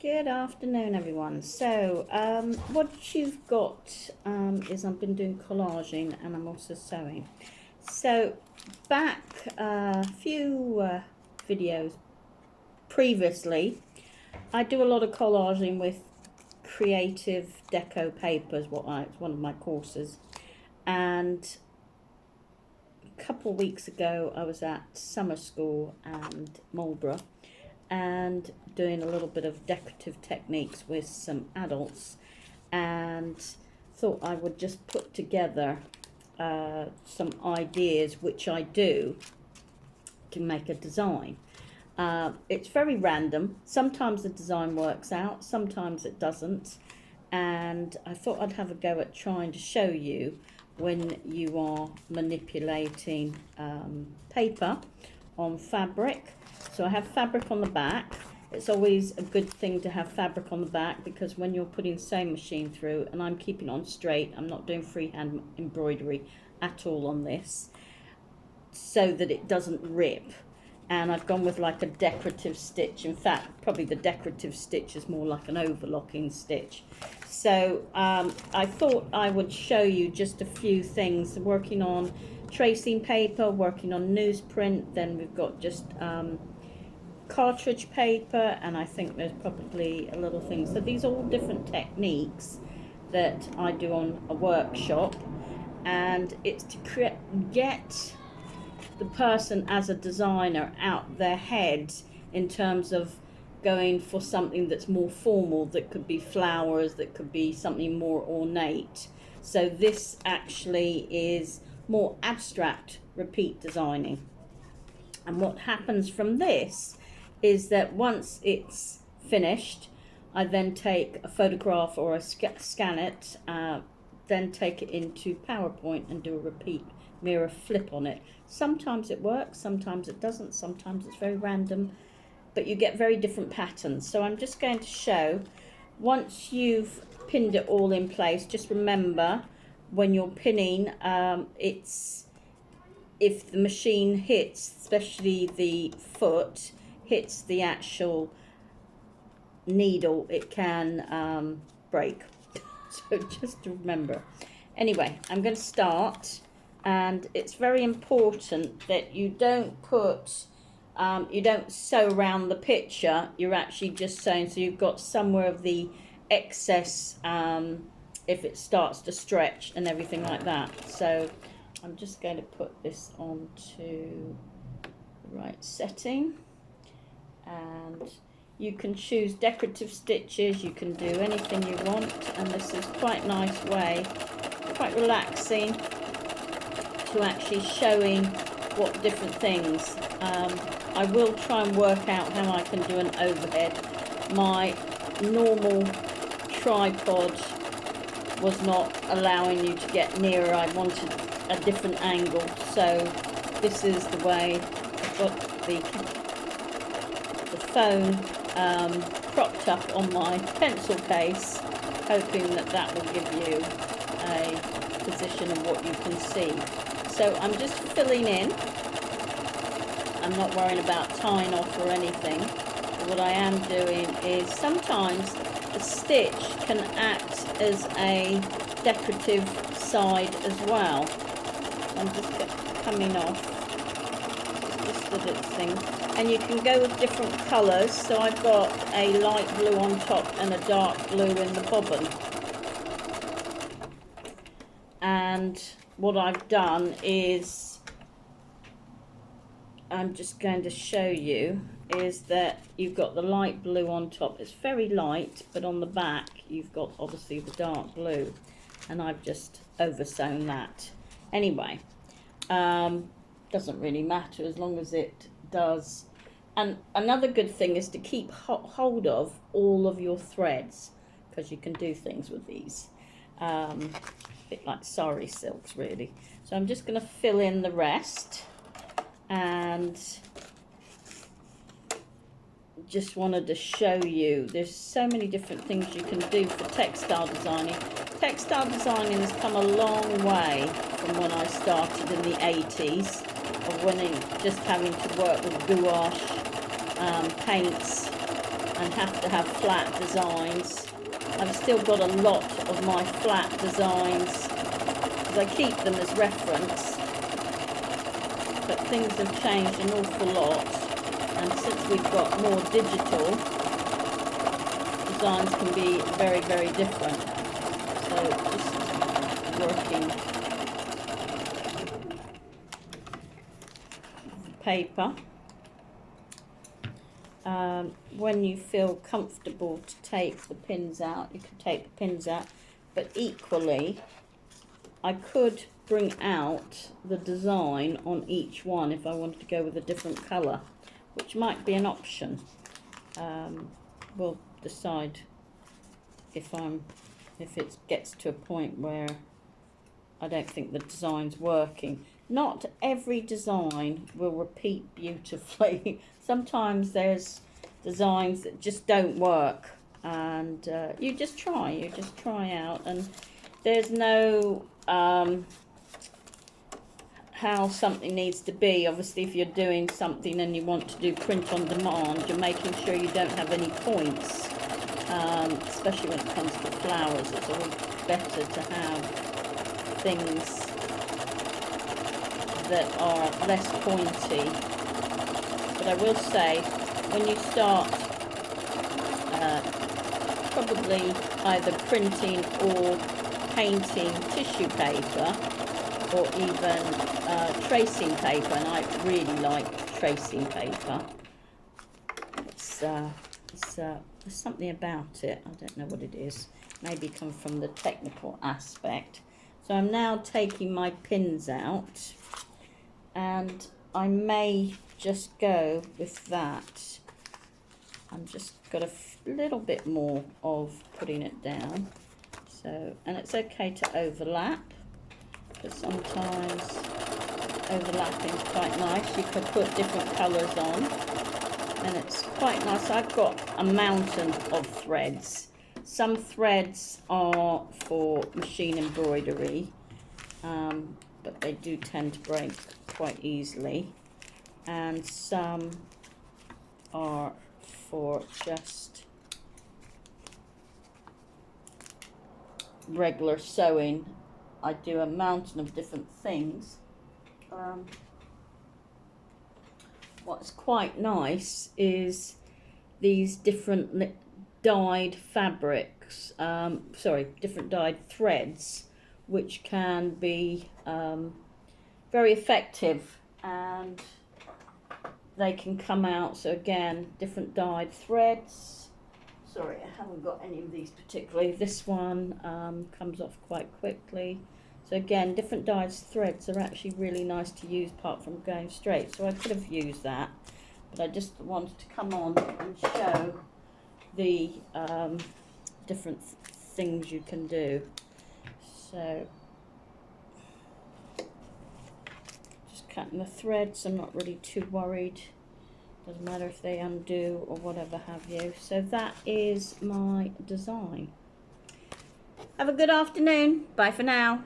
Good afternoon, everyone. So, what you've got is I've been doing collaging and I'm also sewing. So, back a few videos previously, I do a lot of collaging with creative Deco Papers. It's one of my courses, and a couple of weeks ago, I was at summer school and Marlborough and doing a little bit of decorative techniques with some adults, and thought I would just put together some ideas which I do to make a design. It's very random. Sometimes the design works out, sometimes it doesn't, and I thought I'd have a go at trying to show you when you are manipulating paper on fabric. So I have fabric on the back. It's always a good thing to have fabric on the back because when you're putting sewing machine through, and I'm keeping on straight, I'm not doing freehand embroidery at all on this, so that it doesn't rip. And I've gone with like a decorative stitch. In fact, probably the decorative stitch is more like an overlocking stitch. So I thought I would show you just a few things, working on tracing paper, working on newsprint, then we've got just cartridge paper, and I think there's probably a little thing. So these are all different techniques that I do on a workshop, and it's to get the person as a designer out their head in terms of going for something that's more formal, that could be flowers, that could be something more ornate. So this actually is more abstract repeat designing, and what happens from this is that once it's finished, I then take a photograph or scan it, then take it into PowerPoint and do a repeat mirror flip on it. Sometimes it works, sometimes it doesn't, sometimes it's very random, but you get very different patterns. So I'm just going to show, once you've pinned it all in place, just remember when you're pinning, if the machine hits, especially the foot, hits the actual needle, it can break. So just to remember. Anyway, I'm going to start, and it's very important that you don't put, you don't sew around the picture. You're actually just sewing, so you've got somewhere of the excess if it starts to stretch and everything like that. So I'm just going to put this onto the right setting, and you can choose decorative stitches, you can do anything you want, and this is quite a nice way, quite relaxing, to actually showing what different things. I will try and work out how I can do an overhead. My normal tripod was not allowing you to get nearer. I wanted a different angle, so this is the way I've got the phone propped up on my pencil case, hoping that that will give you a position of what you can see. So I'm just filling in. I'm not worrying about tying off or anything. But what I am doing is sometimes the stitch can act as a decorative side as well. I'm just coming off just a little thing, and you can go with different colours. So I've got a light blue on top and a dark blue in the bobbin, and what I've done is, I'm just going to show you, is that you've got the light blue on top. It's very light, but on the back you've got obviously the dark blue, and I've just oversewn that. Anyway, doesn't really matter as long as it does. And another good thing is to keep hold of all of your threads, because you can do things with these, a bit like sari silks really. So I'm just going to fill in the rest, and just wanted to show you there's so many different things you can do for textile designing. Textile designing has come a long way from when I started in the 80s, of when just having to work with gouache, paints, and have to have flat designs. I've still got a lot of my flat designs because I keep them as reference, but things have changed an awful lot, and since we've got more digital, designs can be very, very different. So just working paper. When you feel comfortable to take the pins out, you can take the pins out, but equally I could bring out the design on each one if I wanted to go with a different colour, which might be an option. We'll decide if it gets to a point where I don't think the design's working. Not every design will repeat beautifully. Sometimes there's designs that just don't work, and you just try out, and there's no how something needs to be. Obviously, if you're doing something and you want to do print on demand, you're making sure you don't have any points, especially when it comes to flowers. It's always better to have things that are less pointy. But I will say, when you start probably either printing or painting tissue paper, or even tracing paper, and I really like tracing paper. There's something about it, I don't know what it is. Maybe come from the technical aspect. So I'm now taking my pins out, and I may just go with that. I'm just got a little bit more of putting it down. So, and it's okay to overlap, because sometimes overlapping is quite nice. You could put different colours on, and it's quite nice. I've got a mountain of threads. Some threads are for machine embroidery, but they do tend to break quite easily, and some are for just regular sewing. I do a mountain of different things. What's quite nice is these different dyed fabrics, different dyed threads, which can be very effective, and they can come out. So again, different dyed threads. Sorry, I haven't got any of these particularly. This one comes off quite quickly. So again, different dyed threads are actually really nice to use apart from going straight. So I could have used that, but I just wanted to come on and show the different things you can do. So just cutting the threads. I'm not really too worried. Doesn't matter if they undo or whatever have you. So that is my design. Have a good afternoon. Bye for now.